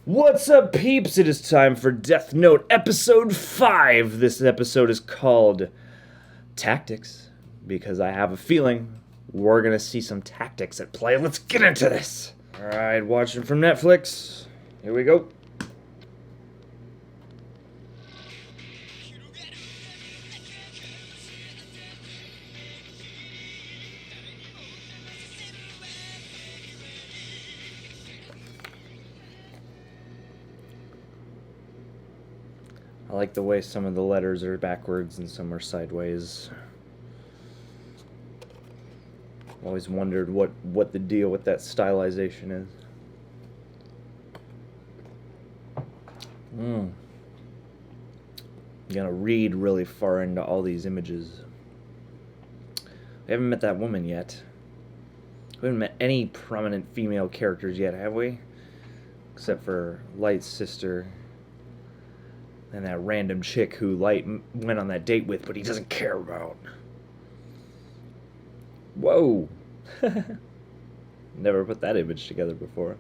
What's up, peeps? It is time for Death Note Episode 5. This episode is called Tactics, because I have a feeling we're gonna see some tactics at play. Let's get into this! Alright, watching from Netflix. Here we go. I like the way some of the letters are backwards and some are sideways. Always wondered what the deal with that stylization is. You gotta read really far into all these images. We haven't met that woman yet. We haven't met any prominent female characters yet, have we? Except for Light's sister. And that random chick who Light went on that date with, but he doesn't care about. Whoa! Never put that image together before.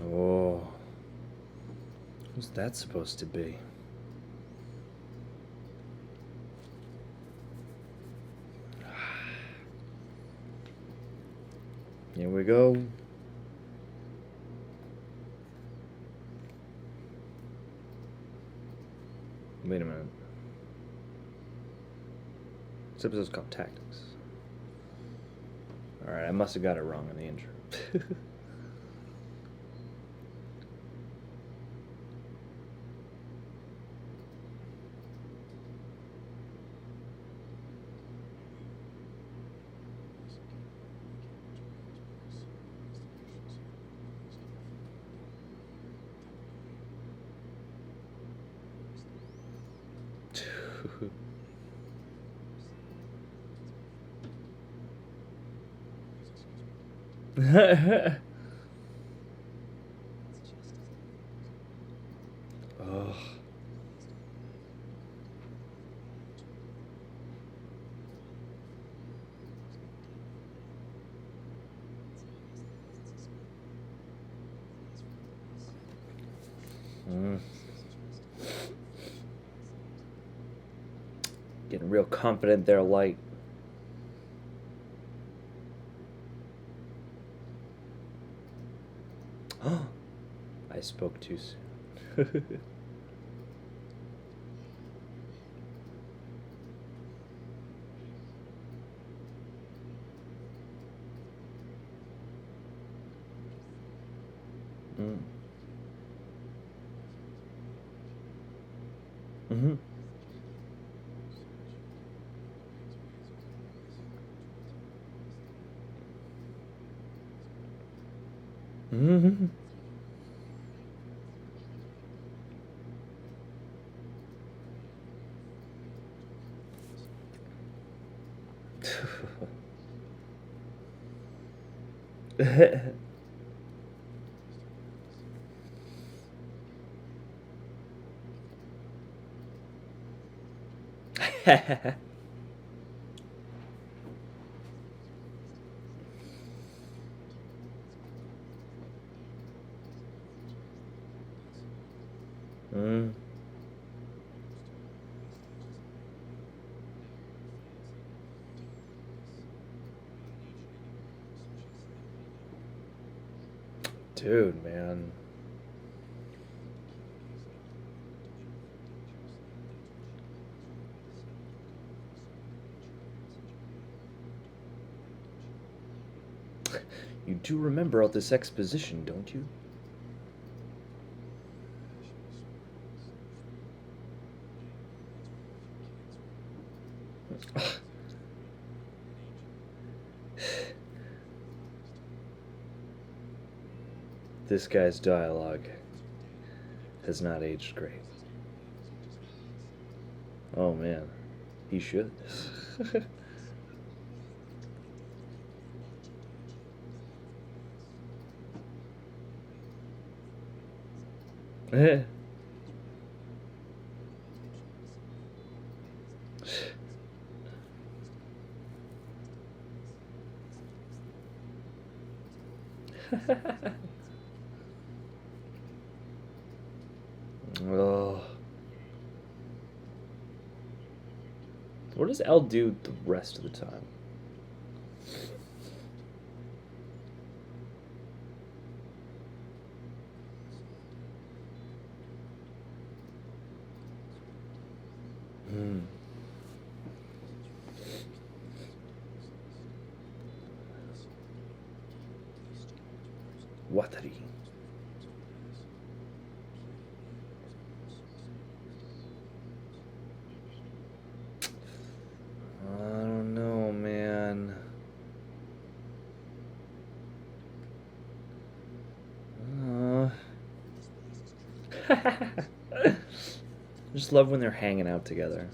Oh. Who's that supposed to be? Here we go. Wait a minute. This episode's called Tactics. Alright, I must have got it wrong in the intro. Oh. Getting real confident there, Light. I spoke too soon. Mm-hmm. Mm-hmm. mm. Dude, man. You do remember all this exposition, don't you? This guy's dialogue has not aged great. Oh man, he should. Ugh. What does Elle do the rest of the time? Hmm. Watari. I don't know, man. I just love when they're hanging out together.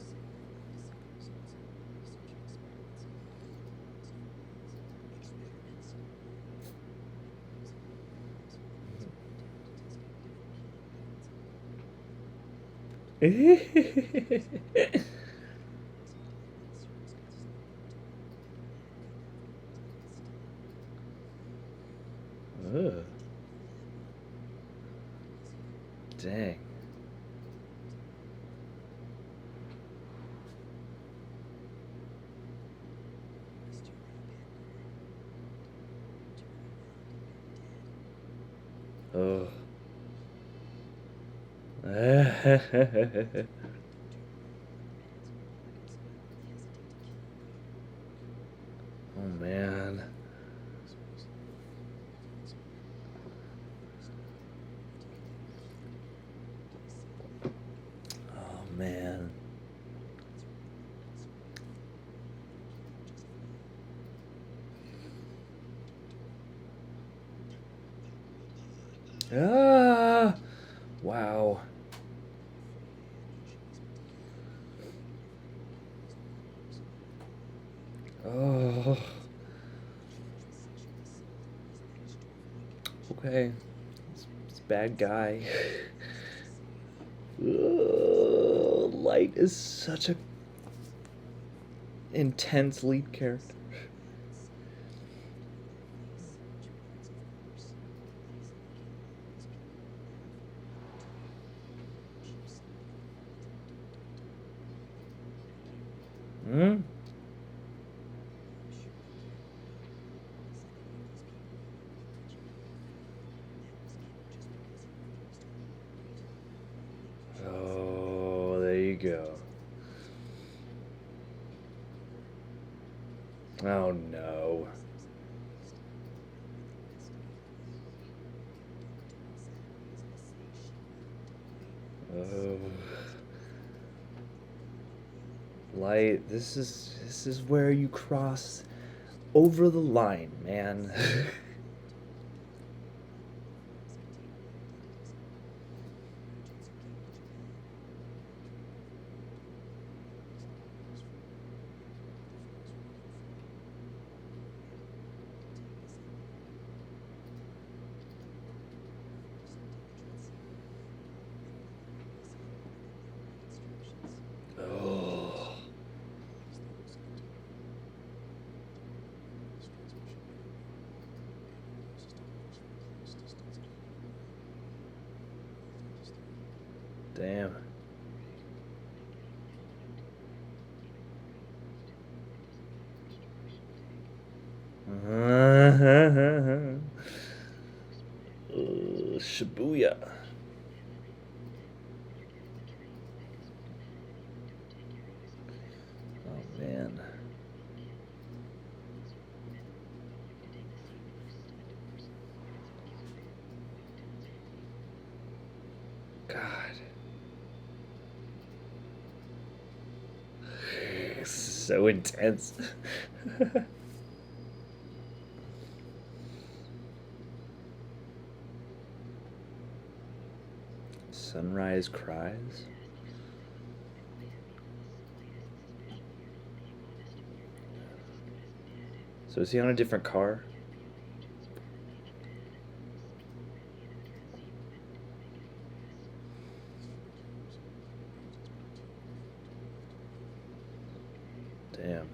Ugh. Dang. Ugh. Oh man. Oh man. Ah. Wow. Oh. Okay. It's bad guy. Ugh, Light is such a intense lead character. Hmm? Oh, there you go. Oh no. Oh. Light, this is where you cross over the line, man. Oh. Damn. Shibuya. Oh man. God. So intense. Sunrise cries. So is he on a different car? Damn.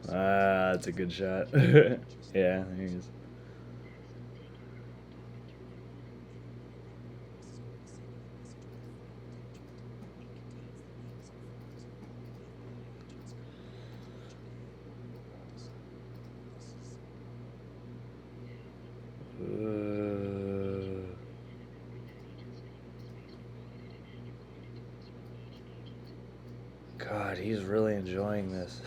Ah, that's a good shot. Yeah, there he is. God, he's really enjoying this.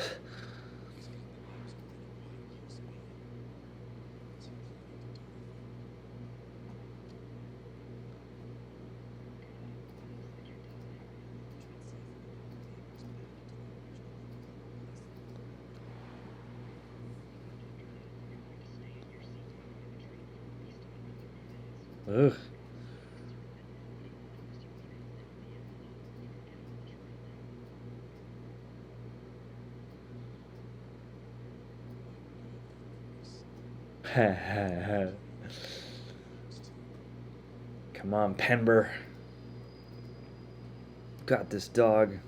Ugh. Come on, Pember. Got this, dog.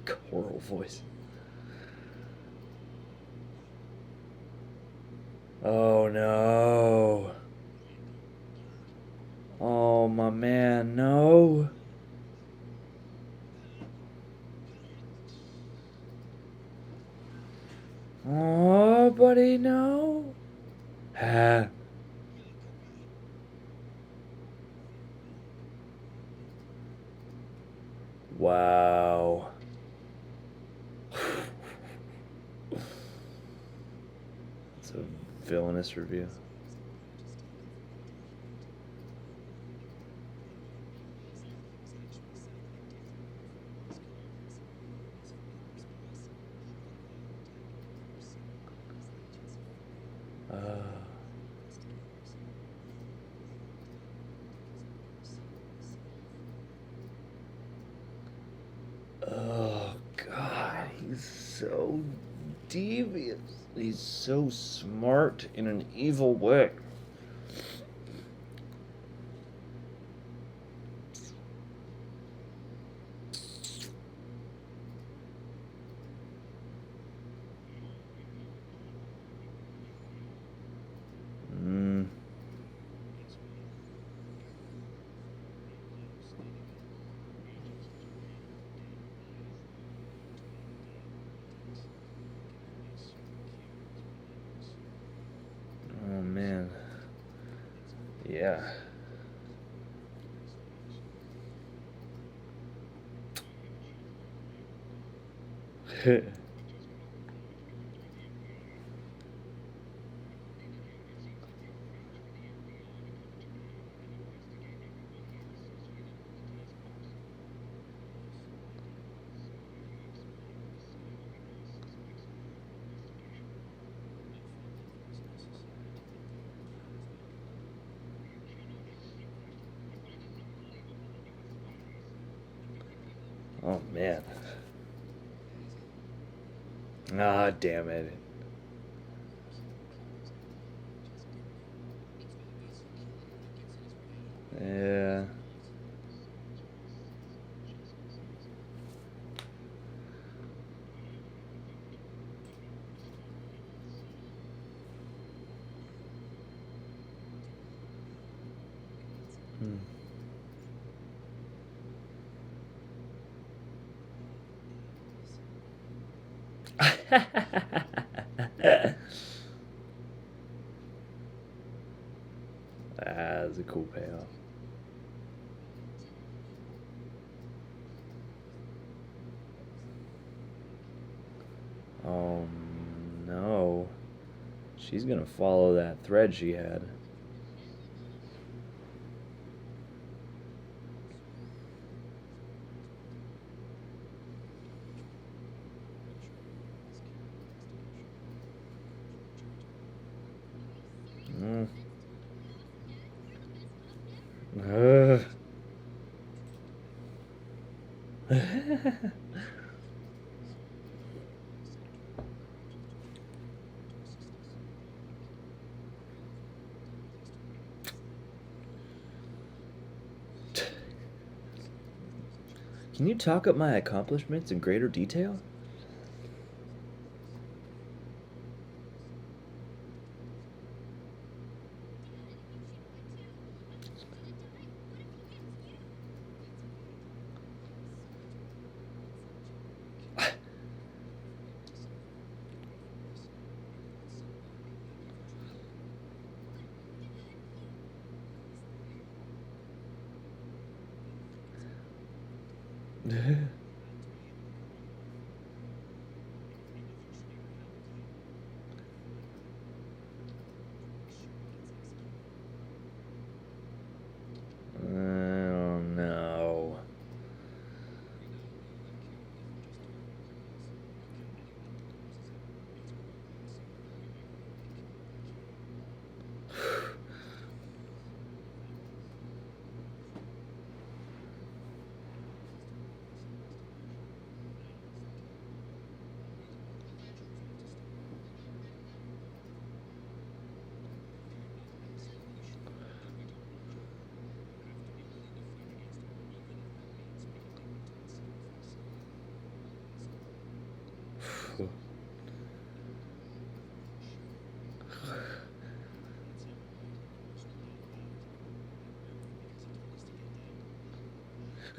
Choral voice. Oh no. Oh my man, no. Oh, buddy, no. Ah. Wow. It's a villainous review. Uh, oh God, he's so devious. He's so smart in an evil way. Mm. Oh man. Yeah. Oh man. Ah, damn it. Yeah. Hmm. That's a cool payoff. Oh no. She's gonna follow that thread she had. Mm. Ugh. Can you talk up my accomplishments in greater detail? Oh no.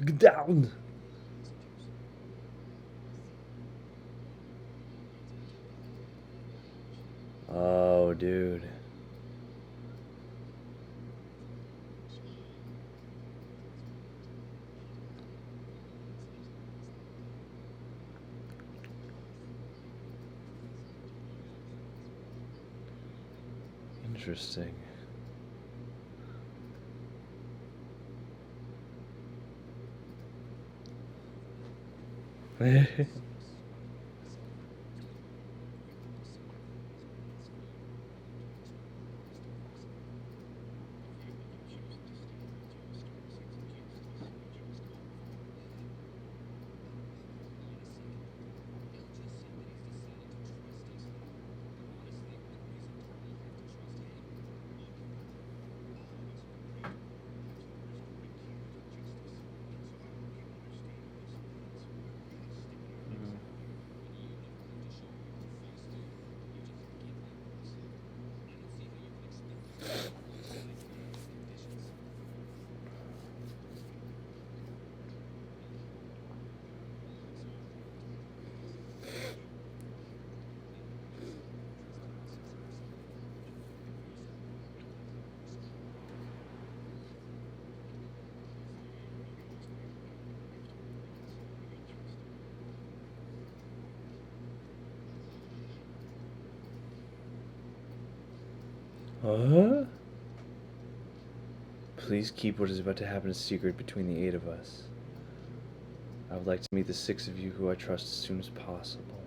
Get down. Oh, dude. Interesting. Huh? Please keep what is about to happen a secret between the 8 of us. I would like to meet the 6 of you who I trust as soon as possible.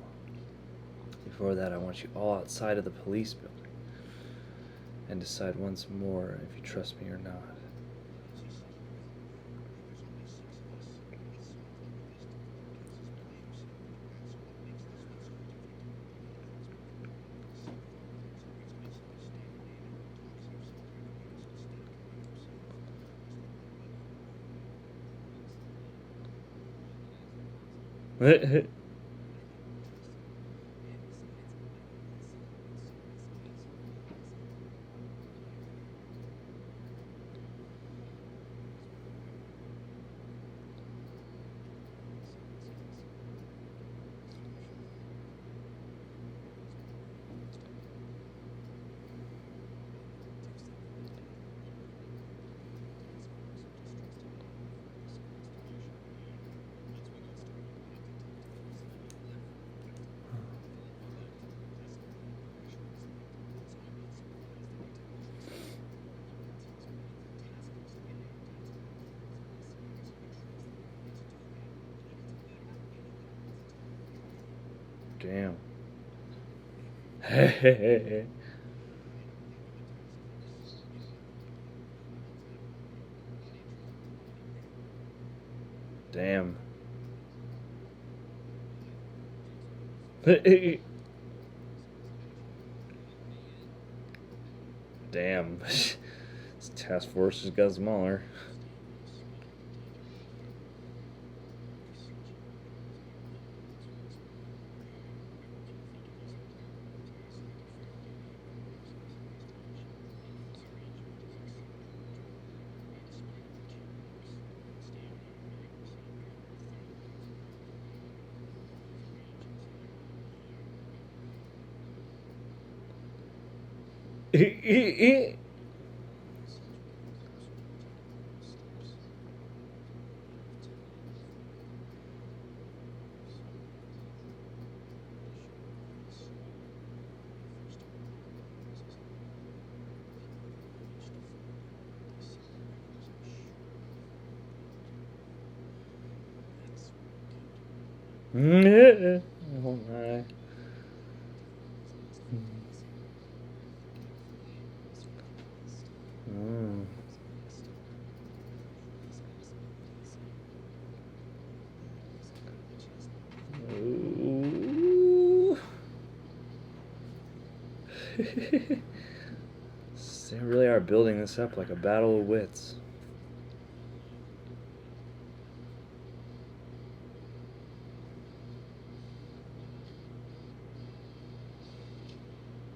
Before that, I want you all outside of the police building and decide once more if you trust me or not. Damn. Damn. Damn. This task force just got smaller. Oh my. Mm. Ooh. They really are building this up like a battle of wits.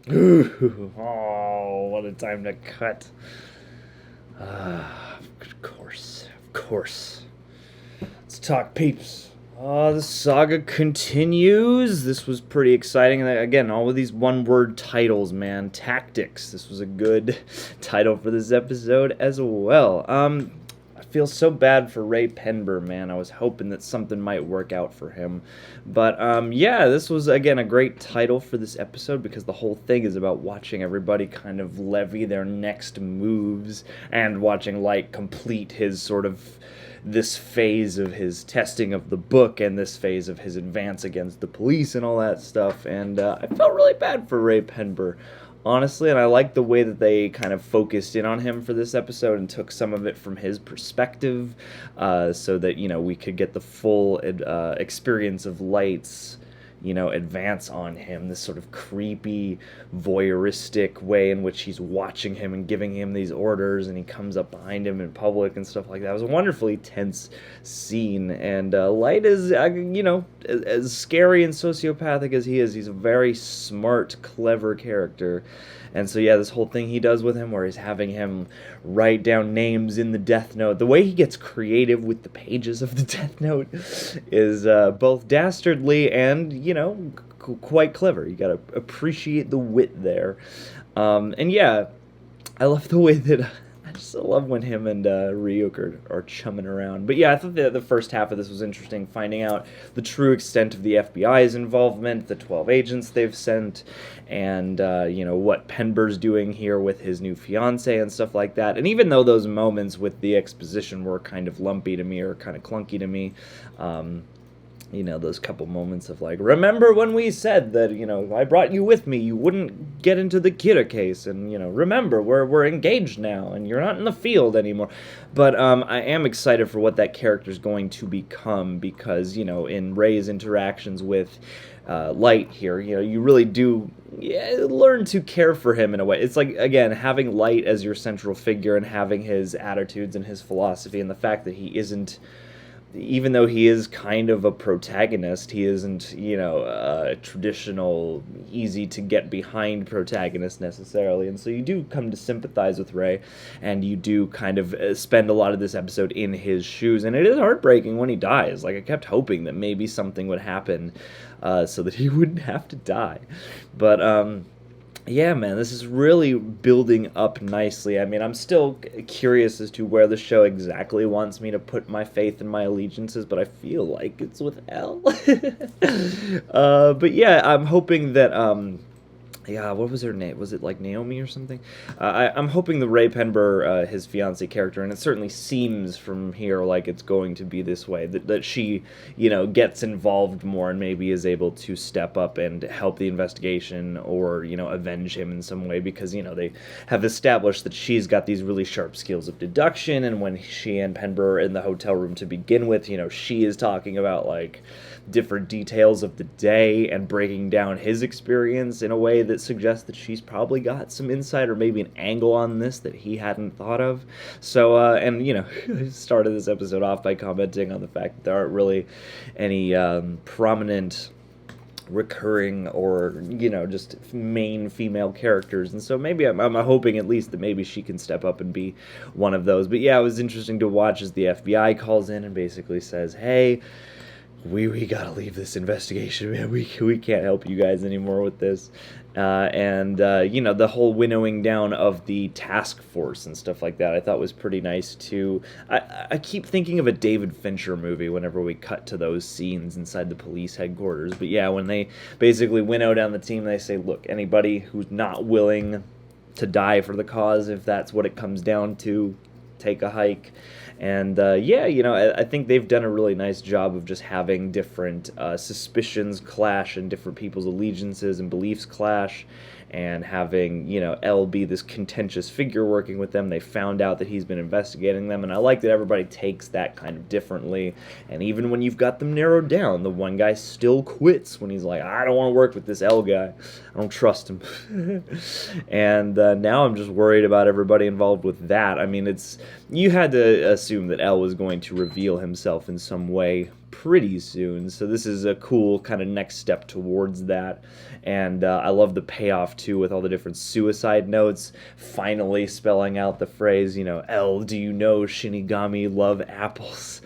Ooh. Oh, what a time to cut. Of course. Of course. Let's talk peeps. The saga continues. This was pretty exciting. And again, all of these one-word titles, man. Tactics. This was a good title for this episode as well. I feel so bad for Ray Penber, man. I was hoping that something might work out for him. But yeah, this was, again, a great title for this episode because the whole thing is about watching everybody kind of levy their next moves and watching Light complete his sort of this phase of his testing of the book and this phase of his advance against the police and all that stuff. And I felt really bad for Ray Penber, honestly, and I like the way that they kind of focused in on him for this episode and took some of it from his perspective, so that, you know, we could get the full experience of Light's, you know, advance on him, this sort of creepy, voyeuristic way in which he's watching him and giving him these orders, and he comes up behind him in public and stuff like that. It was a wonderfully tense scene, and Light is, you know, as scary and sociopathic as he is, he's a very smart, clever character. And so, yeah, this whole thing he does with him where he's having him write down names in the Death Note, the way he gets creative with the pages of the Death Note is both dastardly and, you know, quite clever. You gotta appreciate the wit there. And yeah, I love the way that I just love when him and Ryuk are chumming around. But yeah, I thought the first half of this was interesting, finding out the true extent of the FBI's involvement, the 12 agents they've sent, and you know, what Penber's doing here with his new fiance and stuff like that. And even though those moments with the exposition were kind of lumpy to me or kind of clunky to me, you know, those couple moments of like, remember when we said that, you know, I brought you with me, you wouldn't get into the Kira case, and, you know, remember, we're engaged now, and you're not in the field anymore. But I am excited for what that character's going to become, because, you know, in Ray's interactions with Light here, you know, you really do learn to care for him in a way. It's like, again, having Light as your central figure and having his attitudes and his philosophy, and the fact that he isn't, even though he is kind of a protagonist, he isn't, you know, a traditional, easy to get behind protagonist necessarily. And so you do come to sympathize with Ray, and you do kind of spend a lot of this episode in his shoes. And it is heartbreaking when he dies. Like, I kept hoping that maybe something would happen so that he wouldn't have to die. But, yeah, man, this is really building up nicely. I mean, I'm still curious as to where the show exactly wants me to put my faith and my allegiances, but I feel like it's with L. But yeah, I'm hoping that, yeah, what was her name? Was it like Naomi or something? I'm hoping the Ray Penber, his fiance character, and it certainly seems from here like it's going to be this way, that she, you know, gets involved more and maybe is able to step up and help the investigation or, you know, avenge him in some way, because, you know, they have established that she's got these really sharp skills of deduction, and when she and Penber are in the hotel room to begin with, you know, she is talking about, like, different details of the day and breaking down his experience in a way that suggests that she's probably got some insight or maybe an angle on this that he hadn't thought of. So, and, you know, I started this episode off by commenting on the fact that there aren't really any prominent recurring or, you know, just main female characters, and so maybe I'm hoping at least that maybe she can step up and be one of those. But yeah, it was interesting to watch as the FBI calls in and basically says, hey, we gotta leave this investigation, man. We can't help you guys anymore with this. The whole winnowing down of the task force and stuff like that, I thought was pretty nice too. I keep thinking of a David Fincher movie whenever we cut to those scenes inside the police headquarters. But yeah, when they basically winnow down the team, they say, look, anybody who's not willing to die for the cause, if that's what it comes down to, take a hike. And I think they've done a really nice job of just having different suspicions clash and different people's allegiances and beliefs clash, and having, El be this contentious figure working with them. They found out that he's been investigating them, and I like that everybody takes that kind of differently. And even when you've got them narrowed down, the one guy still quits when he's like, I don't want to work with this El guy. I don't trust him. And now I'm just worried about everybody involved with that. I mean, you had to assume that El was going to reveal himself in some way pretty soon, so this is a cool kind of next step towards that. And I love the payoff too, with all the different suicide notes finally spelling out the phrase, El, do you know Shinigami love apples?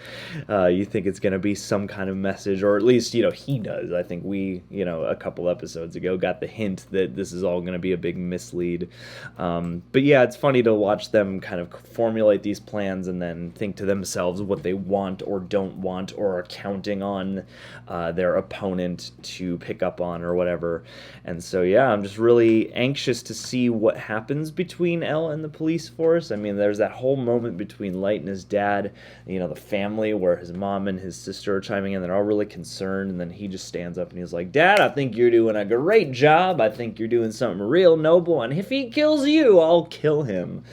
You think it's going to be some kind of message, or at least he does. I think we a couple episodes ago got the hint that this is all going to be a big mislead. But yeah, it's funny to watch them kind of formulate these plans and then think to themselves what they want or don't want, or are counting on their opponent to pick up on or whatever. And so yeah, I'm just really anxious to see what happens between El and the police force. I mean, there's that whole moment between Light and his dad, the family, where his mom and his sister are chiming in. They're all really concerned, and then he just stands up and he's like, Dad, I think you're doing a great job. I think you're doing something real noble, and if he kills you, I'll kill him.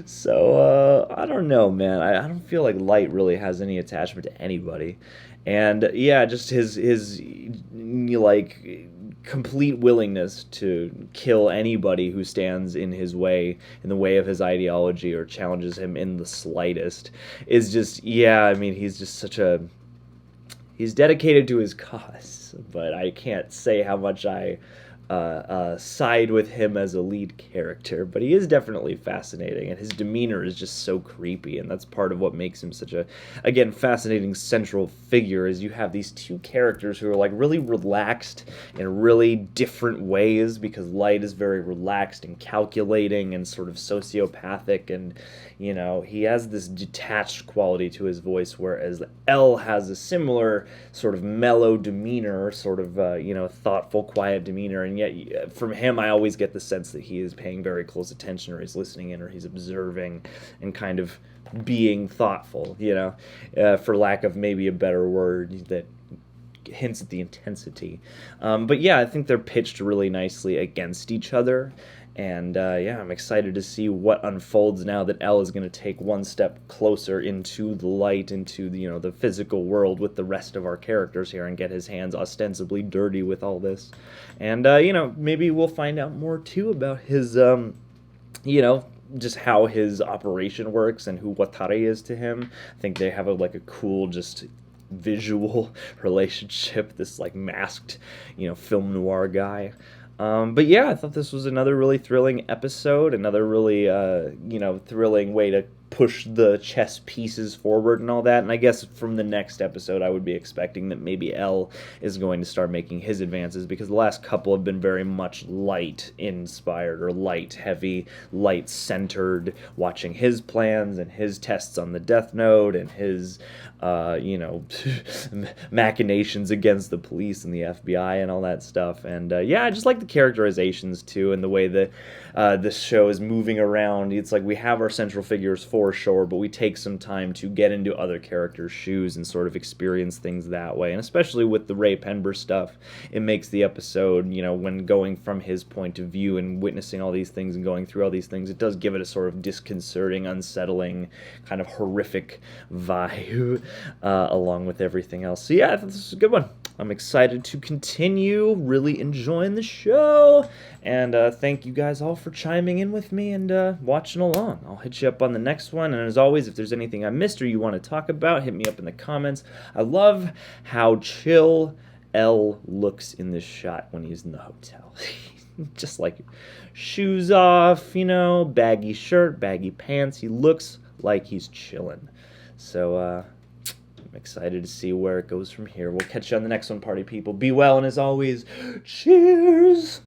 So I don't know, man. I don't feel like Light really has any attachment to anybody. And yeah, just his like complete willingness to kill anybody who stands in his way, in the way of his ideology, or challenges him in the slightest, is just, yeah, I mean, he's just he's dedicated to his cause. But I can't say how much I side with him as a lead character, but he is definitely fascinating, and his demeanor is just so creepy, and that's part of what makes him such a, again, fascinating central figure. Is you have these two characters who are like really relaxed in really different ways, because Light is very relaxed and calculating and sort of sociopathic, and he has this detached quality to his voice, whereas El has a similar sort of mellow demeanor, sort of thoughtful, quiet demeanor. And yet from him I always get the sense that he is paying very close attention, or he's listening in, or he's observing and kind of being thoughtful, for lack of maybe a better word that hints at the intensity. But yeah, I think they're pitched really nicely against each other. And I'm excited to see what unfolds now that El is going to take one step closer into the light, into the physical world with the rest of our characters here, and get his hands ostensibly dirty with all this. And maybe we'll find out more too about his just how his operation works and who Watari is to him. I think they have a cool just visual relationship, this like masked film noir guy. But yeah, I thought this was another really thrilling episode, another really, thrilling way to push the chess pieces forward and all that. And I guess from the next episode, I would be expecting that maybe El is going to start making his advances, because the last couple have been very much Light-inspired, or Light-heavy, Light-centered, watching his plans and his tests on the Death Note, and his, machinations against the police and the FBI and all that stuff. And I just like the characterizations too, and the way that this show is moving around. It's like we have our central figures for sure, but we take some time to get into other characters' shoes and sort of experience things that way. And especially with the Ray Penber stuff, it makes the episode, when going from his point of view and witnessing all these things and going through all these things, it does give it a sort of disconcerting, unsettling, kind of horrific vibe along with everything else. So yeah, I thought this was a good one. I'm excited to continue really enjoying the show, and thank you guys all for chiming in with me and watching along. I'll hit you up on the next one, and as always, if there's anything I missed or you want to talk about, hit me up in the comments. I love how chill El looks in this shot when he's in the hotel. Just like shoes off, baggy shirt, baggy pants. He looks like he's chilling. So I'm excited to see where it goes from here. We'll catch you on the next one, party people. Be well, and as always, cheers!